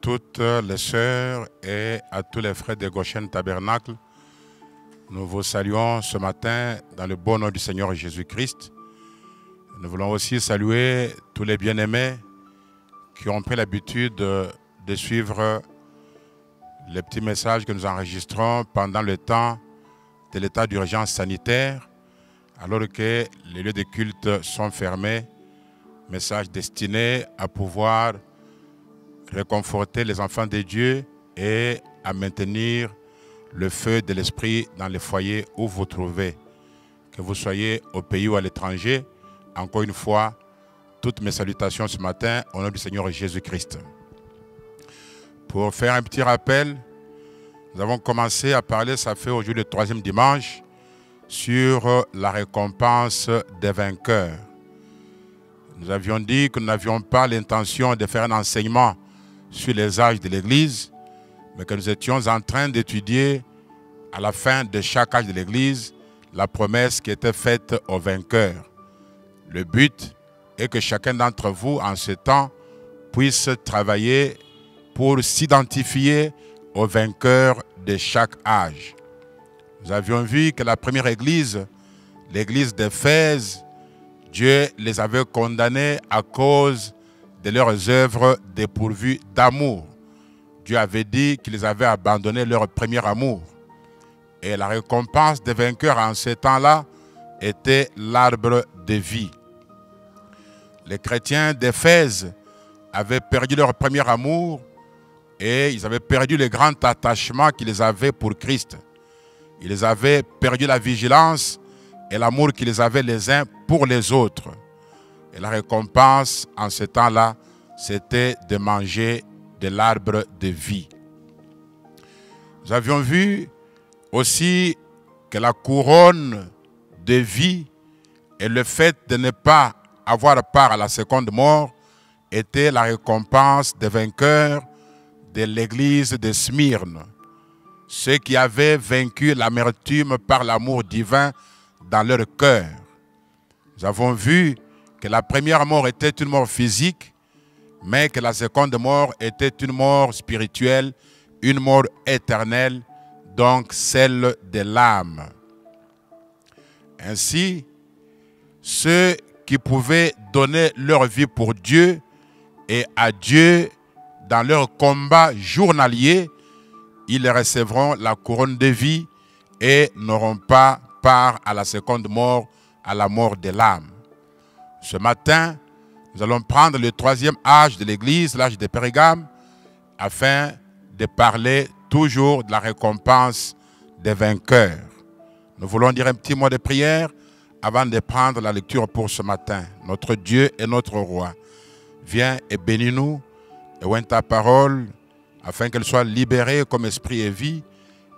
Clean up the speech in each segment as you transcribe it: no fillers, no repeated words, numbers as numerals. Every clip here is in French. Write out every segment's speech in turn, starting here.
toutes les sœurs et à tous les frères de Goshen Tabernacle. Nous vous saluons ce matin dans le bon nom du Seigneur Jésus-Christ. Nous voulons aussi saluer tous les bien-aimés qui ont pris l'habitude de suivre les petits messages que nous enregistrons pendant le temps de l'état d'urgence sanitaire, alors que les lieux de culte sont fermés. Messages destinés à pouvoir réconforter les enfants de Dieu et à maintenir le feu de l'esprit dans les foyers où vous vous trouvez. Que vous soyez au pays ou à l'étranger, encore une fois, toutes mes salutations ce matin au nom du Seigneur Jésus-Christ. Pour faire un petit rappel, nous avons commencé à parler, ça fait aujourd'hui le 3e dimanche, sur la récompense des vainqueurs. Nous avions dit que nous n'avions pas l'intention de faire un enseignement sur les âges de l'Église, mais que nous étions en train d'étudier à la fin de chaque âge de l'Église la promesse qui était faite aux vainqueurs. Le but est que chacun d'entre vous, en ce temps, puisse travailler pour s'identifier aux vainqueurs de chaque âge. Nous avions vu que la première Église, l'Église d'Éphèse, Dieu les avait condamnés à cause de leurs œuvres dépourvues d'amour. Dieu avait dit qu'ils avaient abandonné leur premier amour. Et la récompense des vainqueurs en ce temps-là était l'arbre de vie. Les chrétiens d'Éphèse avaient perdu leur premier amour et ils avaient perdu le grand attachement qu'ils avaient pour Christ. Ils avaient perdu la vigilance et l'amour qu'ils avaient les uns pour les autres. Et la récompense en ce temps-là, c'était de manger de l'arbre de vie. Nous avions vu aussi que la couronne de vie et le fait de ne pas avoir part à la seconde mort était la récompense des vainqueurs de l'église de Smyrne. Ceux qui avaient vaincu l'amertume par l'amour divin dans leur cœur. Nous avons vu que la première mort était une mort physique, mais que la seconde mort était une mort spirituelle, une mort éternelle, donc celle de l'âme. Ainsi, ceux qui pouvaient donner leur vie pour Dieu et à Dieu dans leur combat journalier, ils recevront la couronne de vie et n'auront pas part à la seconde mort, à la mort de l'âme. Ce matin, nous allons prendre le 3e âge de l'Église, l'âge de Pérgame, afin de parler toujours de la récompense des vainqueurs. Nous voulons dire un petit mot de prière avant de prendre la lecture pour ce matin. Notre Dieu et notre Roi, viens et bénis-nous, et ouvre ta parole, afin qu'elle soit libérée comme esprit et vie,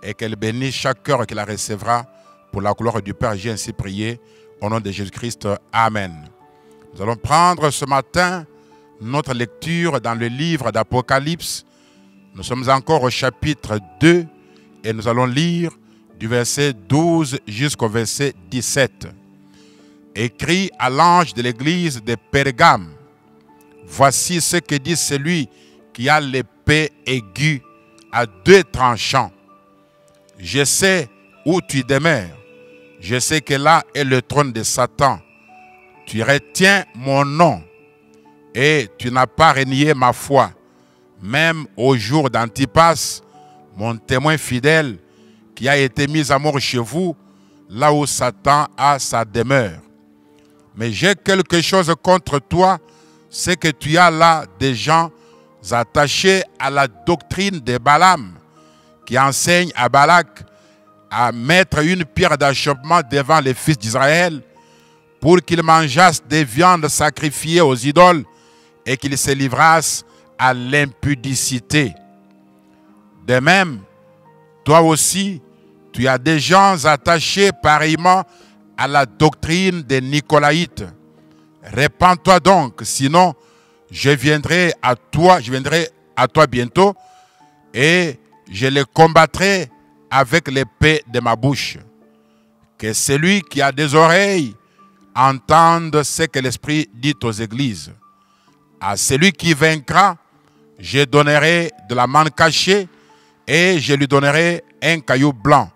et qu'elle bénisse chaque cœur qui la recevra, pour la gloire du Père. J'ai ainsi prié, au nom de Jésus-Christ. Amen. Nous allons prendre ce matin notre lecture dans le livre d'Apocalypse. Nous sommes encore au chapitre 2 et nous allons lire du verset 12 jusqu'au verset 17. Écrit à l'ange de l'église de Pérgame, voici ce que dit celui qui a l'épée aiguë à 2 tranchants. Je sais où tu demeures. Je sais que là est le trône de Satan. Tu retiens mon nom et tu n'as pas renié ma foi, même au jour d'Antipas, mon témoin fidèle, qui a été mis à mort chez vous, là où Satan a sa demeure. Mais j'ai quelque chose contre toi, c'est que tu as là des gens attachés à la doctrine de Balaam, qui enseigne à Balak à mettre une pierre d'achoppement devant les fils d'Israël pour qu'ils mangeassent des viandes sacrifiées aux idoles et qu'ils se livrassent à l'impudicité. De même, toi aussi, tu as des gens attachés pareillement à la doctrine des Nicolaïtes. Répands-toi donc, sinon je viendrai à toi bientôt et je les combattrai avec l'épée de ma bouche. Que celui qui a des oreilles entende ce que l'Esprit dit aux églises. À celui qui vaincra, je donnerai de la manne cachée et je lui donnerai un caillou blanc.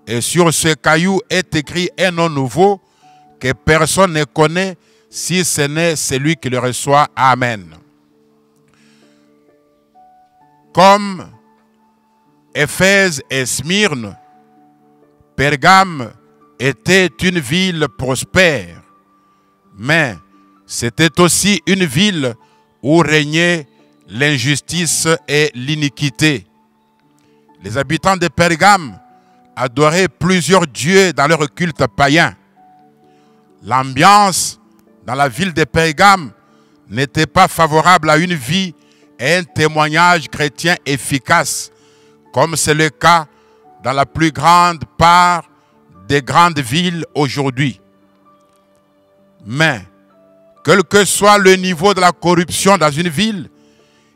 Et sur ce caillou est écrit un nom nouveau que personne ne connaît si ce n'est celui qui le reçoit. Amen. Comme Éphèse et Smyrne, Pergame était une ville prospère, mais c'était aussi une ville où régnait l'injustice et l'iniquité. Les habitants de Pergame adoraient plusieurs dieux dans leur culte païen. L'ambiance dans la ville de Pergame n'était pas favorable à une vie et un témoignage chrétien efficace, comme c'est le cas dans la plus grande part des grandes villes aujourd'hui. Mais, quel que soit le niveau de la corruption dans une ville,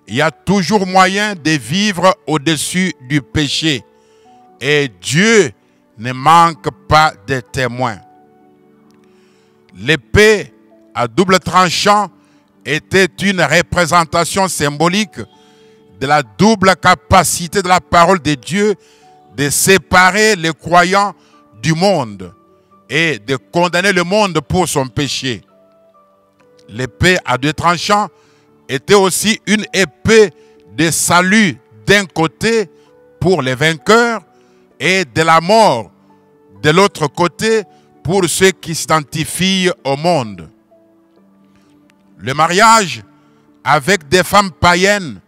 il y a toujours moyen de vivre au-dessus du péché. Et Dieu ne manque pas de témoins. L'épée à double tranchant était une représentation symbolique de la double capacité de la parole de Dieu de séparer les croyants du monde et de condamner le monde pour son péché. L'épée à deux tranchants était aussi une épée de salut d'un côté pour les vainqueurs et de la mort de l'autre côté pour ceux qui s'identifient au monde. Le mariage avec des femmes païennes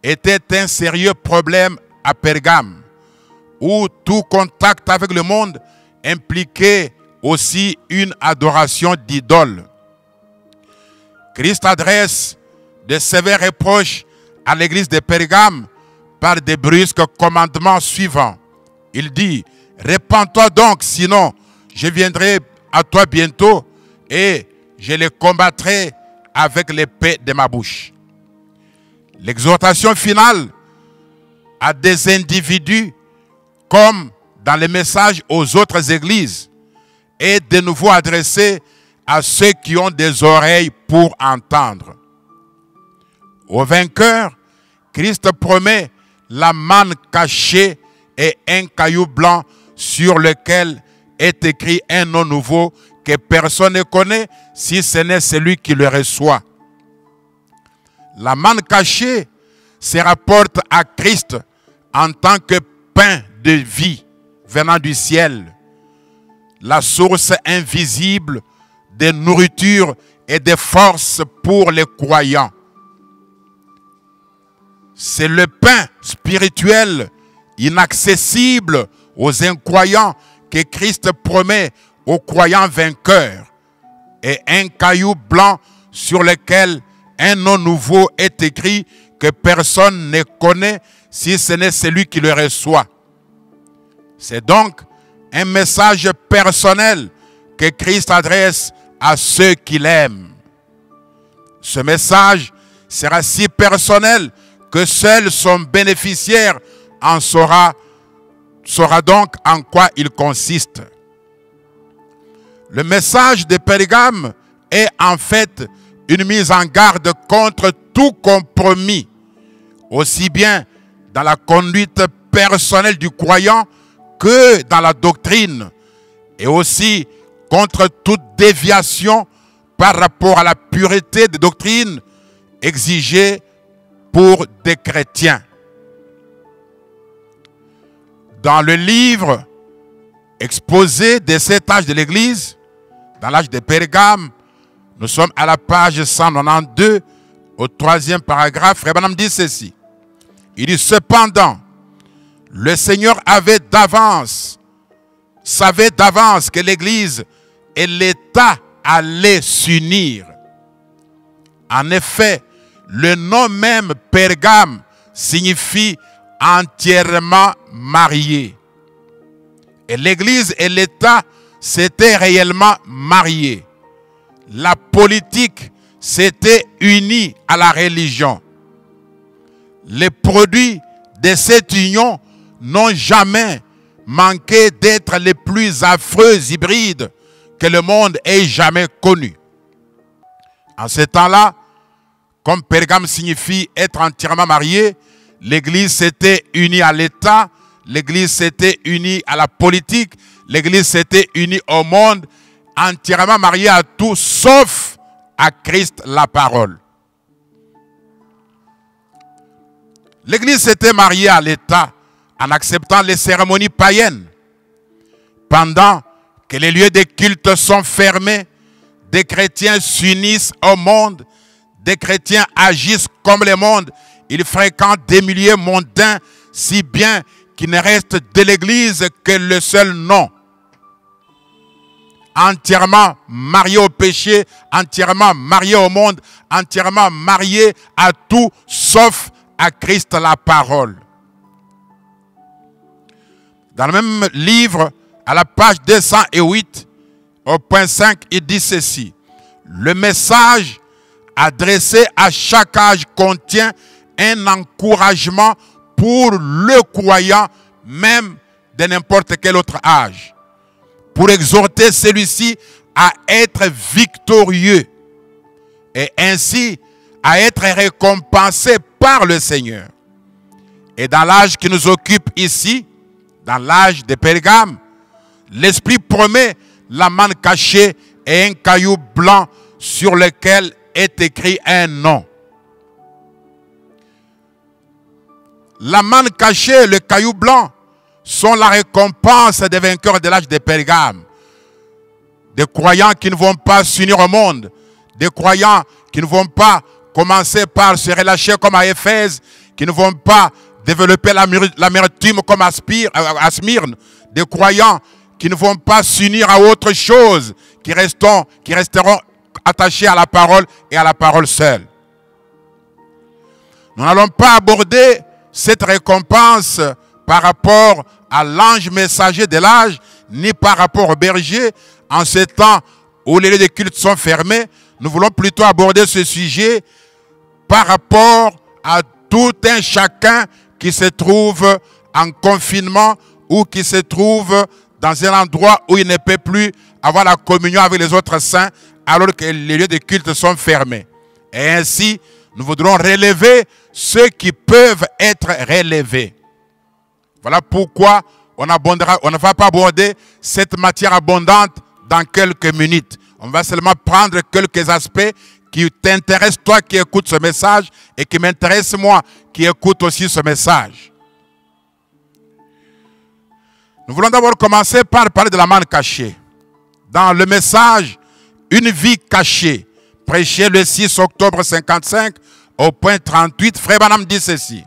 était un sérieux problème à Pergame, où tout contact avec le monde impliquait aussi une adoration d'idoles. Christ adresse de sévères reproches à l'église de Pergame par des brusques commandements suivants. Il dit, « Répands-toi donc, sinon je viendrai à toi bientôt et je les combattrai avec l'épée de ma bouche. » L'exhortation finale à des individus, comme dans les messages aux autres églises, est de nouveau adressée à ceux qui ont des oreilles pour entendre. Aux vainqueurs, Christ promet la manne cachée et un caillou blanc sur lequel est écrit un nom nouveau que personne ne connaît si ce n'est celui qui le reçoit. La manne cachée se rapporte à Christ en tant que pain de vie venant du ciel, la source invisible de nourriture et de force pour les croyants. C'est le pain spirituel inaccessible aux incroyants que Christ promet aux croyants vainqueurs, et un caillou blanc sur lequel un nom nouveau est écrit que personne ne connaît si ce n'est celui qui le reçoit. C'est donc un message personnel que Christ adresse à ceux qui l'aiment. Ce message sera si personnel que seul son bénéficiaire en saura donc en quoi il consiste. Le message de Pergame est en fait une mise en garde contre tout compromis, aussi bien dans la conduite personnelle du croyant que dans la doctrine, et aussi contre toute déviation par rapport à la pureté des doctrines exigées pour des chrétiens. Dans le livre exposé des 7 âges de l'Église, dans l'âge de Pergame, nous sommes à la page 192, au 3e paragraphe. Frère Branham dit ceci. Il dit, cependant, le Seigneur savait d'avance que l'Église et l'État allaient s'unir. En effet, le nom même Pergame signifie entièrement marié. Et l'Église et l'État s'étaient réellement mariés. La politique s'était unie à la religion. Les produits de cette union n'ont jamais manqué d'être les plus affreux hybrides que le monde ait jamais connus. En ce temps-là, comme Pergame signifie être entièrement marié, l'Église s'était unie à l'État, l'Église s'était unie à la politique, l'Église s'était unie au monde, entièrement mariée à tout, sauf à Christ la parole. L'Église s'était mariée à l'État en acceptant les cérémonies païennes. Pendant que les lieux de culte sont fermés, des chrétiens s'unissent au monde, des chrétiens agissent comme le monde, ils fréquentent des milieux mondains, si bien qu'il ne reste de l'Église que le seul nom. Entièrement marié au péché, entièrement marié au monde, entièrement marié à tout, sauf à Christ la parole. Dans le même livre, à la page 208, au point 5, il dit ceci. Le message adressé à chaque âge contient un encouragement pour le croyant, même de n'importe quel autre âge, pour exhorter celui-ci à être victorieux et ainsi à être récompensé par le Seigneur. Et dans l'âge qui nous occupe ici, dans l'âge de Pergame, l'Esprit promet la manne cachée et un caillou blanc sur lequel est écrit un nom. La manne cachée et le caillou blanc sont la récompense des vainqueurs de l'âge de Pergame. Des croyants qui ne vont pas s'unir au monde, des croyants qui ne vont pas commencer par se relâcher comme à Éphèse, qui ne vont pas développer l'amertume comme à Smyrne, des croyants qui ne vont pas s'unir à autre chose, qui resteront attachés à la parole et à la parole seule. Nous n'allons pas aborder cette récompense par rapport à l'ange messager de l'âge, ni par rapport au berger, en ce temps où les lieux de culte sont fermés. Nous voulons plutôt aborder ce sujet par rapport à tout un chacun qui se trouve en confinement ou qui se trouve dans un endroit où il ne peut plus avoir la communion avec les autres saints alors que les lieux de culte sont fermés. Et ainsi, nous voudrons relever ceux qui peuvent être relevés. Voilà pourquoi on ne va pas aborder cette matière abondante dans quelques minutes. On va seulement prendre quelques aspects qui t'intéressent, toi qui écoutes ce message, et qui m'intéressent moi qui écoute aussi ce message. Nous voulons d'abord commencer par parler de la manne cachée. Dans le message « Une vie cachée », prêché le 6 octobre 55, au point 38, Frère Branham dit ceci.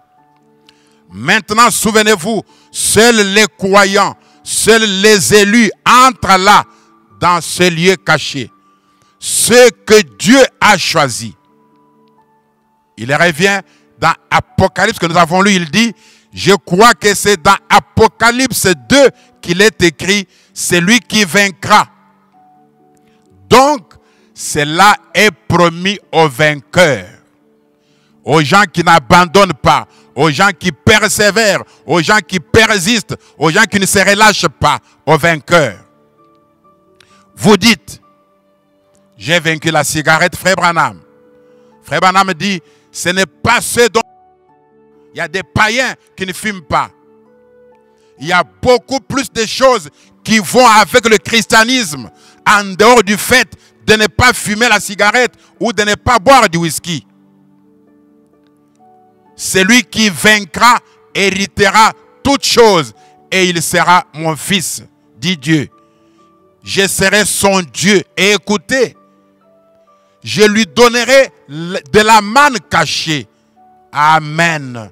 Maintenant, souvenez-vous, seuls les croyants, seuls les élus entrent là, dans ce lieu caché. Ce que Dieu a choisi. Il revient dans Apocalypse que nous avons lu, il dit, je crois que c'est dans Apocalypse 2 qu'il est écrit, c'est lui qui vaincra. Donc, cela est promis aux vainqueurs, aux gens qui n'abandonnent pas, aux gens qui persévèrent, aux gens qui persistent, aux gens qui ne se relâchent pas, aux vainqueurs. Vous dites, j'ai vaincu la cigarette, Frère Branham. Frère Branham dit, ce n'est pas ce dont... Il y a des païens qui ne fument pas. Il y a beaucoup plus de choses qui vont avec le christianisme en dehors du fait de ne pas fumer la cigarette ou de ne pas boire du whisky. Celui qui vaincra héritera toutes choses et il sera mon fils, dit Dieu. Je serai son Dieu. Et écoutez, je lui donnerai de la manne cachée. Amen.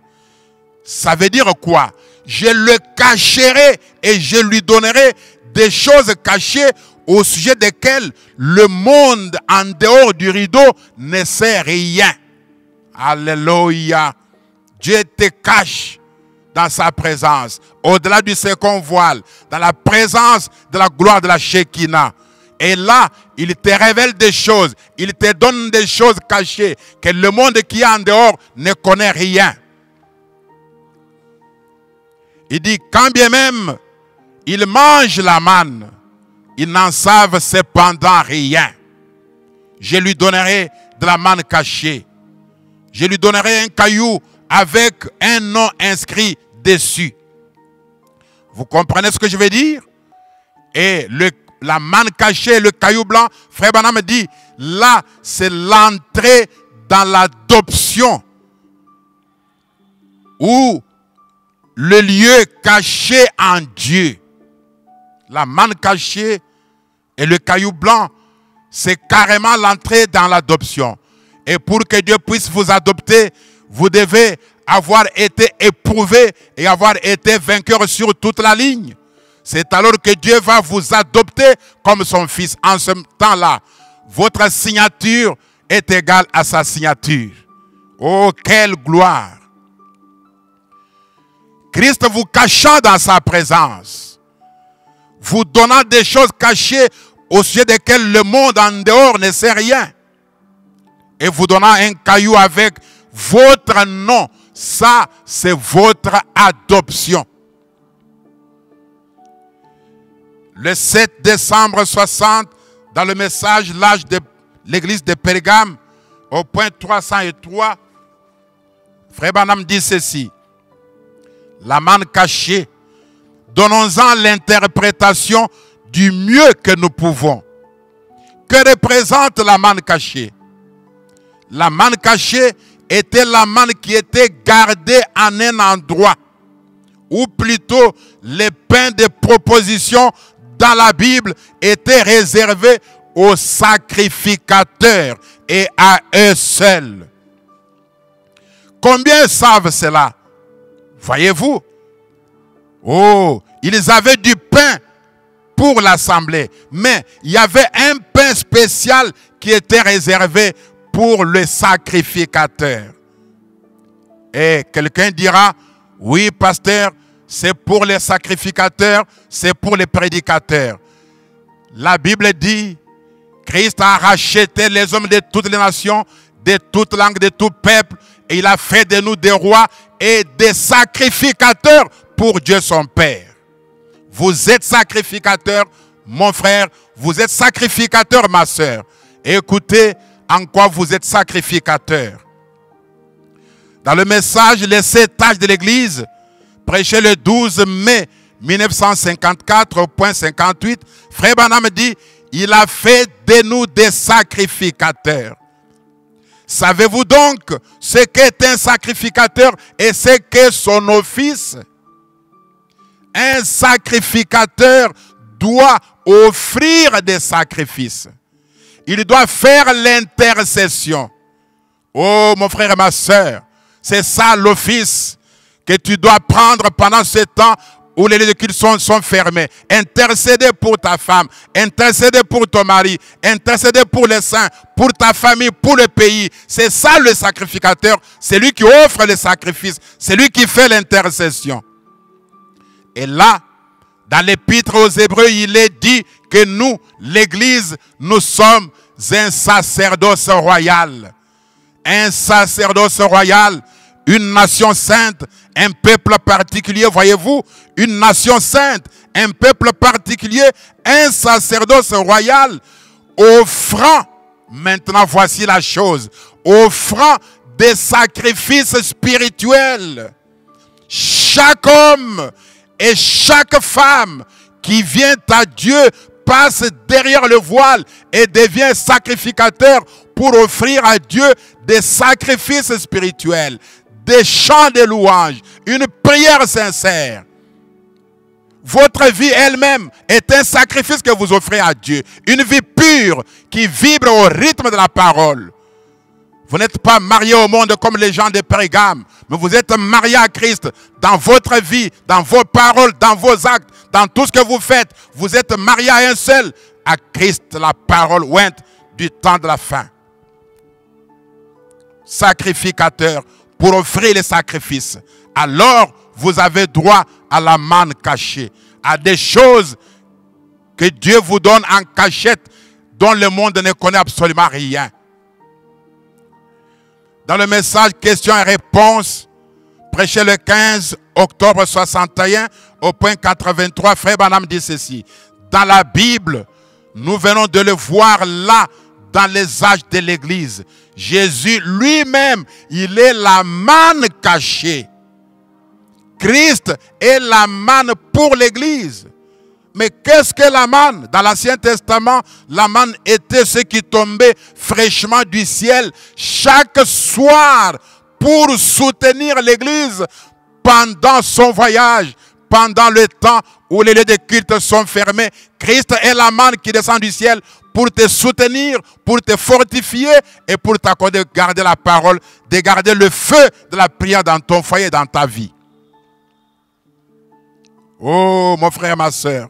Ça veut dire quoi? Je le cacherai et je lui donnerai des choses cachées au sujet desquelles le monde en dehors du rideau ne sait rien. Alléluia. Dieu te cache dans sa présence, au-delà du second voile, dans la présence de la gloire de la Shekinah. Et là, il te révèle des choses, il te donne des choses cachées que le monde qui est en dehors ne connaît rien. Il dit, quand bien même ils mangent la manne, ils n'en savent cependant rien. Je lui donnerai de la manne cachée. je lui donnerai un caillou avec un nom inscrit dessus. Vous comprenez ce que je veux dire? Et la manne cachée, le caillou blanc, Frère Branham dit, là, c'est l'entrée dans l'adoption. Ou le lieu caché en Dieu. La manne cachée et le caillou blanc, c'est carrément l'entrée dans l'adoption. Et pour que Dieu puisse vous adopter, vous devez avoir été éprouvé et avoir été vainqueur sur toute la ligne. C'est alors que Dieu va vous adopter comme son fils. En ce temps-là, votre signature est égale à sa signature. Oh, quelle gloire! Christ vous cachant dans sa présence, vous donnant des choses cachées au sujet desquelles le monde en dehors ne sait rien, et vous donnant un caillou avec votre nom. Ça, c'est votre adoption. Le 7 décembre 60, dans le message L'âge de l'église de Pergame, au point 303, Frère Branham dit ceci: la manne cachée, donnons-en l'interprétation du mieux que nous pouvons. Que représente la manne cachée? La manne cachée était la manne qui était gardée en un endroit, ou plutôt les pains de proposition dans la Bible étaient réservés aux sacrificateurs et à eux seuls. Combien savent cela? Voyez-vous? Oh, ils avaient du pain pour l'assemblée, mais il y avait un pain spécial qui était réservé pour le sacrificateur. Et quelqu'un dira, oui, pasteur, c'est pour les sacrificateurs, c'est pour les prédicateurs. La Bible dit, Christ a racheté les hommes de toutes les nations, de toutes langues, de tout peuple, et il a fait de nous des rois et des sacrificateurs pour Dieu son Père. Vous êtes sacrificateur, mon frère, vous êtes sacrificateur, ma soeur. Écoutez en quoi vous êtes sacrificateur. Dans le message Les 7 âges de l'Église, prêché le 12 mai 1954, au point 58, Frère Branham dit, il a fait de nous des sacrificateurs. Savez-vous donc ce qu'est un sacrificateur et ce qu'est son office? Un sacrificateur doit offrir des sacrifices. Il doit faire l'intercession. Oh, mon frère et ma soeur, c'est ça l'office que tu dois prendre pendant ce temps où les lieux de culte sont fermés. Intercéder pour ta femme, intercéder pour ton mari, intercéder pour les saints, pour ta famille, pour le pays. C'est ça le sacrificateur, c'est lui qui offre les sacrifices, c'est lui qui fait l'intercession. Et là, dans l'épître aux Hébreux, il est dit que nous, l'Église, nous sommes un sacerdoce royal. Un sacerdoce royal, une nation sainte, un peuple particulier, voyez-vous, une nation sainte, un peuple particulier, un sacerdoce royal, offrant, maintenant voici la chose, offrant des sacrifices spirituels. Chaque homme et chaque femme qui vient à Dieu passe derrière le voile et devient sacrificateur pour offrir à Dieu des sacrifices spirituels, des chants de louange, une prière sincère. Votre vie elle-même est un sacrifice que vous offrez à Dieu. Une vie pure qui vibre au rythme de la parole. Vous n'êtes pas marié au monde comme les gens de Pergame, mais vous êtes marié à Christ dans votre vie, dans vos paroles, dans vos actes, dans tout ce que vous faites. Vous êtes marié à un seul, à Christ, la parole ointe du temps de la fin. Sacrificateur pour offrir les sacrifices. Alors, vous avez droit à la manne cachée, à des choses que Dieu vous donne en cachette, dont le monde ne connaît absolument rien. Dans le message questions et réponses, prêché le 15 octobre 61, au point 83, Frère Branham dit ceci. Dans la Bible, nous venons de le voir là, dans les âges de l'Église. Jésus lui-même, il est la manne cachée. Christ est la manne pour l'Église. Mais qu'est-ce que la manne? Dans l'Ancien Testament, la manne était ce qui tombait fraîchement du ciel chaque soir pour soutenir l'Église pendant son voyage, pendant le temps où les lieux de culte sont fermés. Christ est la manne qui descend du ciel pour te soutenir, pour te fortifier et pour t'accorder de garder la parole, de garder le feu de la prière dans ton foyer, dans ta vie. Oh, mon frère, ma soeur,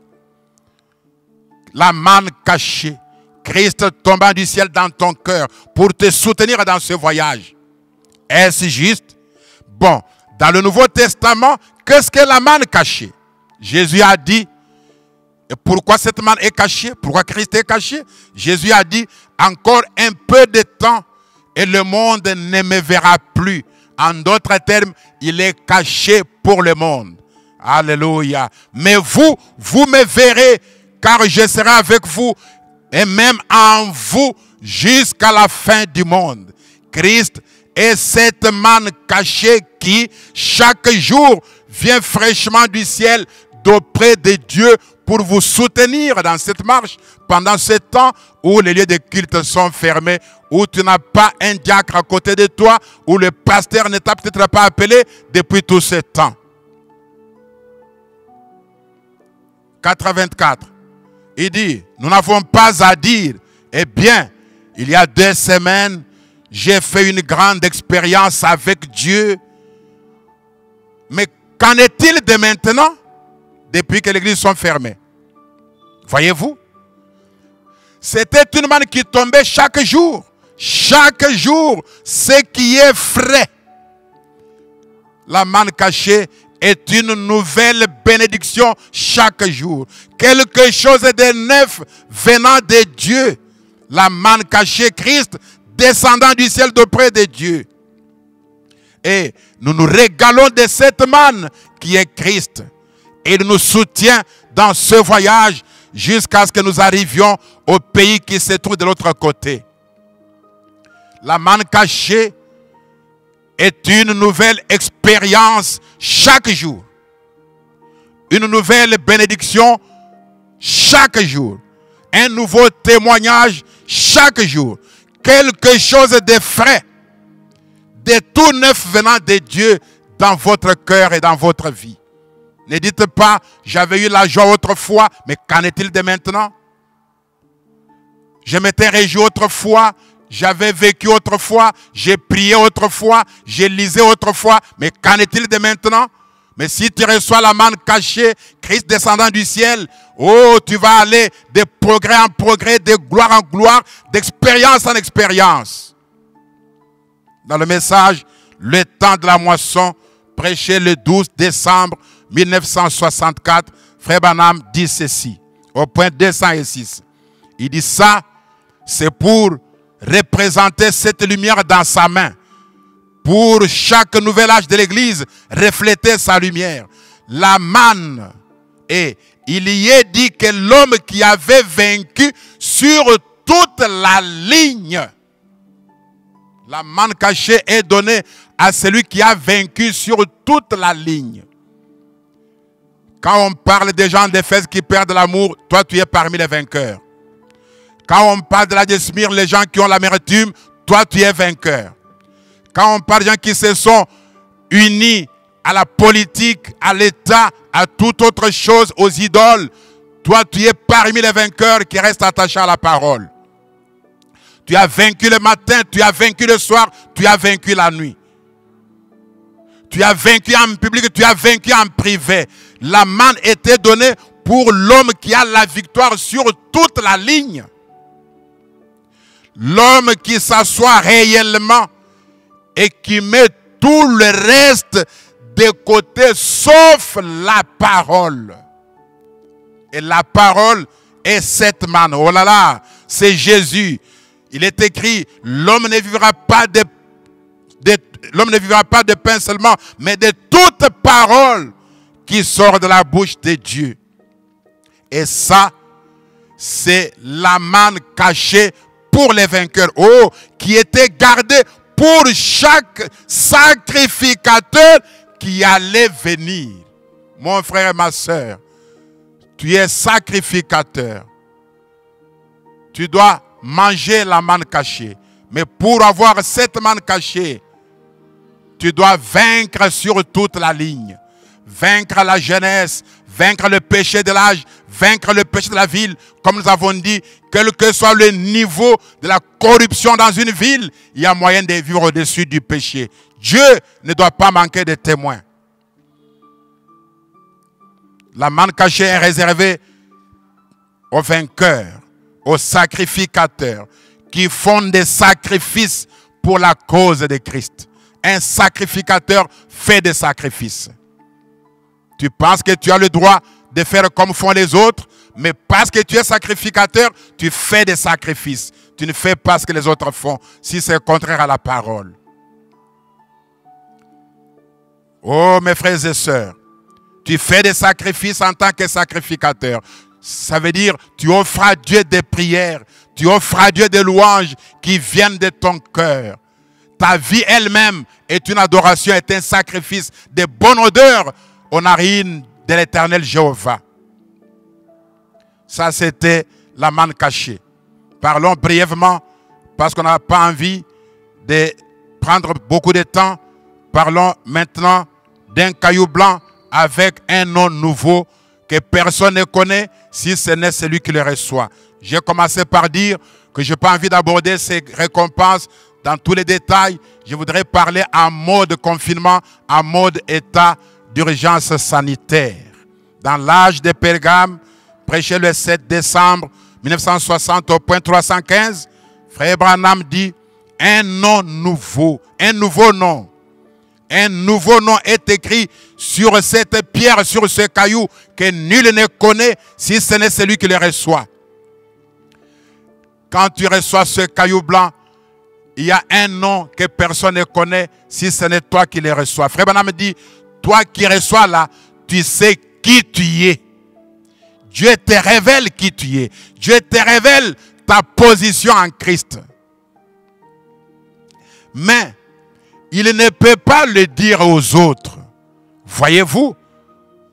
la manne cachée, Christ tombant du ciel dans ton cœur pour te soutenir dans ce voyage. Est-ce juste? Bon, dans le Nouveau Testament, qu'est-ce que la manne cachée? Jésus a dit, et pourquoi cette manne est cachée? Pourquoi Christ est caché? Jésus a dit, encore un peu de temps et le monde ne me verra plus. En d'autres termes, il est caché pour le monde. Alléluia. Mais vous, vous me verrez, car je serai avec vous et même en vous jusqu'à la fin du monde. Christ est cette manne cachée qui, chaque jour, vient fraîchement du ciel d'auprès de Dieu pour vous soutenir dans cette marche pendant ce temps où les lieux de culte sont fermés, où tu n'as pas un diacre à côté de toi, où le pasteur ne t'a peut-être pas appelé depuis tout ce temps. 4:24. Il dit, nous n'avons pas à dire, eh bien, il y a 2 semaines, j'ai fait une grande expérience avec Dieu. Mais qu'en est-il de maintenant, depuis que les églises sont fermées? Voyez-vous? C'était une manne qui tombait chaque jour. Chaque jour, ce qui est frais. La manne cachée est une nouvelle bénédiction chaque jour. Quelque chose de neuf venant de Dieu. La manne cachée, Christ, descendant du ciel d'auprès de Dieu. Et nous nous régalons de cette manne qui est Christ. Et il nous soutient dans ce voyage jusqu'à ce que nous arrivions au pays qui se trouve de l'autre côté. La manne cachée est une nouvelle expérience chaque jour. Une nouvelle bénédiction chaque jour. Un nouveau témoignage chaque jour. Quelque chose de frais, de tout neuf venant de Dieu dans votre cœur et dans votre vie. Ne dites pas, j'avais eu la joie autrefois, mais qu'en est-il de maintenant? Je m'étais réjoui autrefois, j'avais vécu autrefois, j'ai prié autrefois, j'ai lisé autrefois, mais qu'en est-il de maintenant? Mais si tu reçois la manne cachée, Christ descendant du ciel, oh, tu vas aller de progrès en progrès, de gloire en gloire, d'expérience en expérience. Dans le message, le temps de la moisson, prêché le 12 décembre 1964, Frère Branham dit ceci, au point 206. Il dit ça, c'est pour représenter cette lumière dans sa main. Pour chaque nouvel âge de l'Église, refléter sa lumière. La manne. Et il y est dit que l'homme qui avait vaincu sur toute la ligne. La manne cachée est donnée à celui qui a vaincu sur toute la ligne. Quand on parle des gens d'Éphèse qui perdent l'amour, toi tu es parmi les vainqueurs. Quand on parle de la Smyrne, les gens qui ont l'amertume, toi tu es vainqueur. Quand on parle des gens qui se sont unis à la politique, à l'État, à toute autre chose, aux idoles, toi tu es parmi les vainqueurs qui restent attachés à la parole. Tu as vaincu le matin, tu as vaincu le soir, tu as vaincu la nuit. Tu as vaincu en public, tu as vaincu en privé. La manne était donnée pour l'homme qui a la victoire sur toute la ligne. L'homme qui s'assoit réellement et qui met tout le reste de côté sauf la parole. Et la parole est cette manne. Oh là là, c'est Jésus. Il est écrit, l'homme ne vivra pas de pain seulement, mais de toute parole qui sort de la bouche de Dieu. Et ça, c'est la manne cachée pour les vainqueurs. Oh, qui était gardé pour chaque sacrificateur qui allait venir. Mon frère et ma soeur, tu es sacrificateur. Tu dois manger la manne cachée. Mais pour avoir cette manne cachée, tu dois vaincre sur toute la ligne. Vaincre la jeunesse, vaincre le péché de l'âge, vaincre le péché de la ville. Comme nous avons dit, quel que soit le niveau de la corruption dans une ville, il y a moyen de vivre au-dessus du péché. Dieu ne doit pas manquer de témoins. La manne cachée est réservée aux vainqueurs, aux sacrificateurs qui font des sacrifices pour la cause de Christ. Un sacrificateur fait des sacrifices. Tu penses que tu as le droit de faire comme font les autres, mais parce que tu es sacrificateur, tu fais des sacrifices. Tu ne fais pas ce que les autres font, si c'est contraire à la parole. Oh, mes frères et sœurs, tu fais des sacrifices en tant que sacrificateur. Ça veut dire, tu offres à Dieu des prières, tu offres à Dieu des louanges qui viennent de ton cœur. Ta vie elle-même est une adoration, est un sacrifice de bonne odeur aux narines de l'Éternel Jéhovah. Ça, c'était la manne cachée. Parlons brièvement, parce qu'on n'a pas envie de prendre beaucoup de temps. Parlons maintenant d'un caillou blanc avec un nom nouveau que personne ne connaît si ce n'est celui qui le reçoit. J'ai commencé par dire que je n'ai pas envie d'aborder ces récompenses dans tous les détails. Je voudrais parler en mode confinement, en mode état d'urgence sanitaire. Dans l'âge de Pergame, prêché le 7 décembre 1960 au point 315, Frère Branham dit un nom nouveau, un nouveau nom. Un nouveau nom est écrit sur cette pierre, sur ce caillou que nul ne connaît si ce n'est celui qui le reçoit. Quand tu reçois ce caillou blanc, il y a un nom que personne ne connaît si ce n'est toi qui le reçois. Frère Branham dit, toi qui reçois là, tu sais qui tu es. Dieu te révèle qui tu es. Dieu te révèle ta position en Christ. Mais il ne peut pas le dire aux autres. Voyez-vous?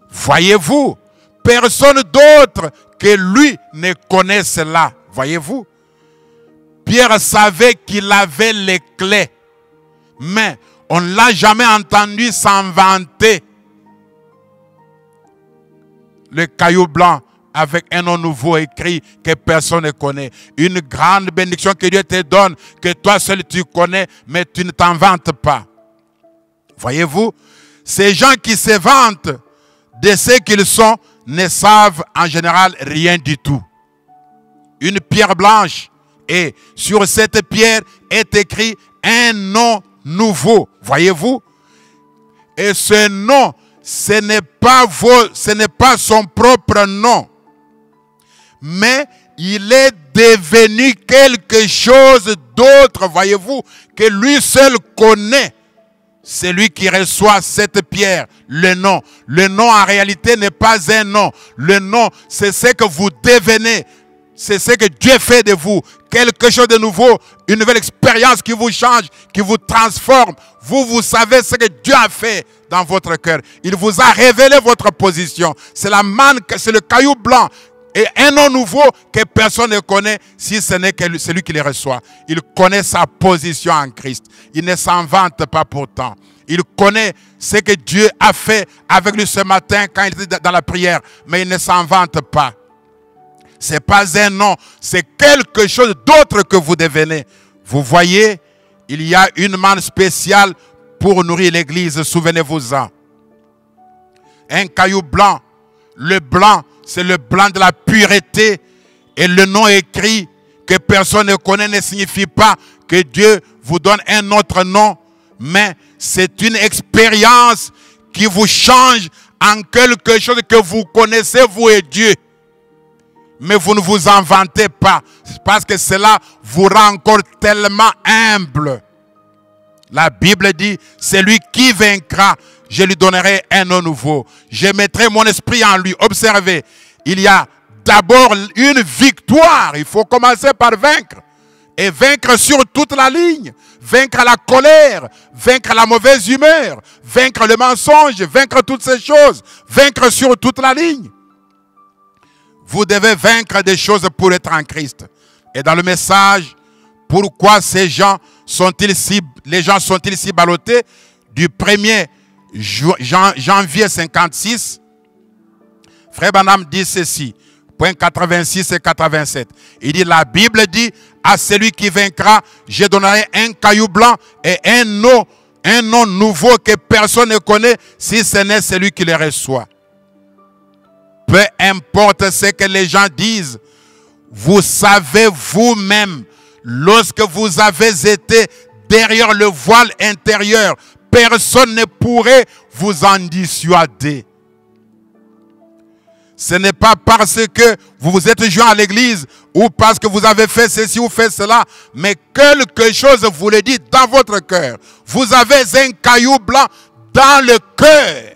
Voyez-vous? Personne d'autre que lui ne connaît cela. Voyez-vous? Pierre savait qu'il avait les clés. Mais on ne l'a jamais entendu s'en vanter. Le caillou blanc avec un nom nouveau écrit que personne ne connaît. Une grande bénédiction que Dieu te donne, que toi seul tu connais, mais tu ne t'en vantes pas. Voyez-vous, ces gens qui se vantent de ce qu'ils sont ne savent en général rien du tout. Une pierre blanche, et sur cette pierre est écrit un nom nouveau. Voyez-vous? Et ce nom, ce n'est pas son propre nom. Mais il est devenu quelque chose d'autre, voyez-vous, que lui seul connaît. C'est lui qui reçoit cette pierre, le nom. Le nom en réalité n'est pas un nom. Le nom, c'est ce que vous devenez. C'est ce que Dieu fait de vous. Quelque chose de nouveau, une nouvelle expérience qui vous change, qui vous transforme. Vous savez ce que Dieu a fait dans votre cœur. Il vous a révélé votre position. C'est la manne, c'est le caillou blanc. Et un nom nouveau que personne ne connaît si ce n'est que celui qui le reçoit. Il connaît sa position en Christ. Il ne s'en vante pas pourtant. Il connaît ce que Dieu a fait avec lui ce matin quand il était dans la prière. Mais il ne s'en vante pas. Ce n'est pas un nom, c'est quelque chose d'autre que vous devenez. Vous voyez, il y a une manne spéciale pour nourrir l'église, souvenez-vous-en. Un caillou blanc, le blanc, c'est le blanc de la pureté. Et le nom écrit que personne ne connaît ne signifie pas que Dieu vous donne un autre nom. Mais c'est une expérience qui vous change en quelque chose que vous connaissez, vous et Dieu. Mais vous ne vous en vantez pas, parce que cela vous rend encore tellement humble. La Bible dit, celui qui vaincra, je lui donnerai un nom nouveau. Je mettrai mon esprit en lui. Observez, il y a d'abord une victoire. Il faut commencer par vaincre. et vaincre sur toute la ligne. Vaincre la colère, vaincre la mauvaise humeur, vaincre le mensonge, vaincre toutes ces choses, vaincre sur toute la ligne. Vous devez vaincre des choses pour être en Christ. Et dans le message, pourquoi les gens sont-ils si ballottés? Du 1er janvier 56, Frère Branham dit ceci, point 86 et 87. Il dit, la Bible dit, à celui qui vaincra, je donnerai un caillou blanc et un nom nouveau que personne ne connaît, si ce n'est celui qui le reçoit. Peu importe ce que les gens disent, vous savez vous-même, lorsque vous avez été derrière le voile intérieur, personne ne pourrait vous en dissuader. Ce n'est pas parce que vous vous êtes joint à l'église ou parce que vous avez fait ceci ou fait cela, mais quelque chose vous le dit dans votre cœur. Vous avez un caillou blanc dans le cœur.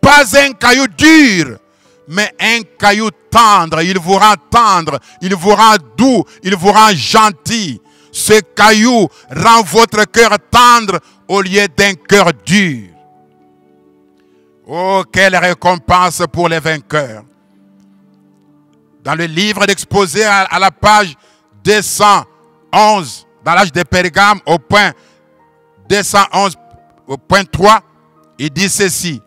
Pas un caillou dur, mais un caillou tendre. Il vous rend tendre, il vous rend doux, il vous rend gentil. Ce caillou rend votre cœur tendre au lieu d'un cœur dur. Oh, quelle récompense pour les vainqueurs. Dans le livre d'exposé à la page 211, dans l'âge de Pergame, au point 211, au point 3, il dit ceci.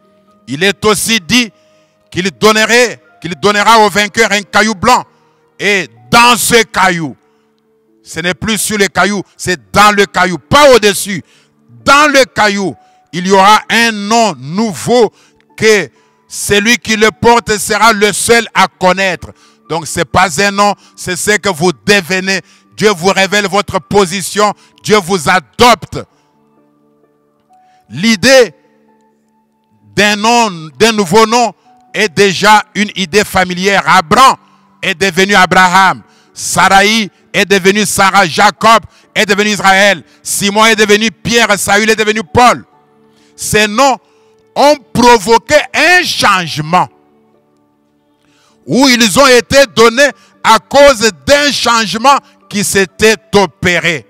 Il est aussi dit qu'il donnera aux vainqueurs un caillou blanc. Et dans ce caillou, ce n'est plus sur le caillou, c'est dans le caillou, pas au-dessus. Dans le caillou, il y aura un nom nouveau que celui qui le porte sera le seul à connaître. Donc ce n'est pas un nom, c'est ce que vous devenez. Dieu vous révèle votre position, Dieu vous adopte. L'idée d'un nouveau nom est déjà une idée familière. Abraham est devenu Abraham. Sarai est devenu Sarah. Jacob est devenu Israël. Simon est devenu Pierre. Saül est devenu Paul. Ces noms ont provoqué un changement où ils ont été donnés à cause d'un changement qui s'était opéré.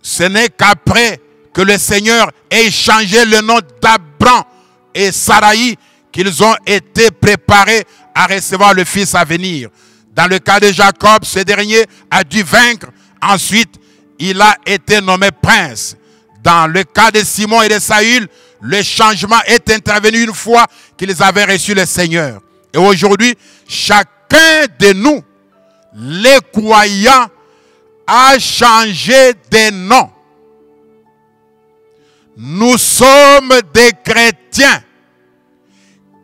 Ce n'est qu'après que le Seigneur ait changé le nom d'Abraham et Sarai qu'ils ont été préparés à recevoir le Fils à venir. Dans le cas de Jacob, ce dernier a dû vaincre. Ensuite, il a été nommé prince. Dans le cas de Simon et de Saül, le changement est intervenu une fois qu'ils avaient reçu le Seigneur. Et aujourd'hui, chacun de nous, les croyants, a changé de nom. Nous sommes des chrétiens.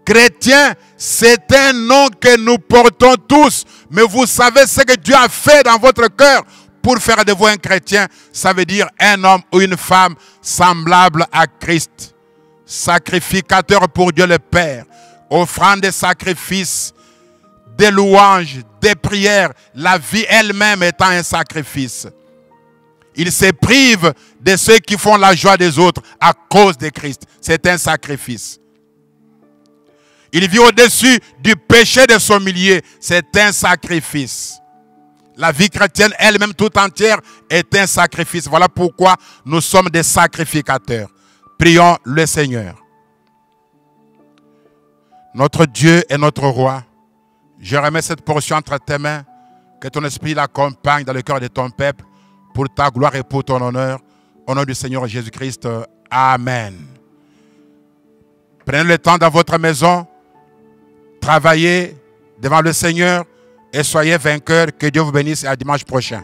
Chrétien, c'est un nom que nous portons tous. Mais vous savez ce que Dieu a fait dans votre cœur pour faire de vous un chrétien. Ça veut dire un homme ou une femme semblable à Christ. Sacrificateur pour Dieu le Père. Offrant des sacrifices, des louanges, des prières. La vie elle-même étant un sacrifice. Il se prive de ceux qui font la joie des autres à cause de Christ. C'est un sacrifice. Il vit au-dessus du péché de son milieu. C'est un sacrifice. La vie chrétienne elle-même tout entière est un sacrifice. Voilà pourquoi nous sommes des sacrificateurs. Prions le Seigneur. Notre Dieu et notre Roi, je remets cette portion entre tes mains. Que ton esprit l'accompagne dans le cœur de ton peuple pour ta gloire et pour ton honneur. Au nom du Seigneur Jésus-Christ. Amen. Prenez le temps dans votre maison. Travaillez devant le Seigneur et soyez vainqueurs. Que Dieu vous bénisse et à dimanche prochain.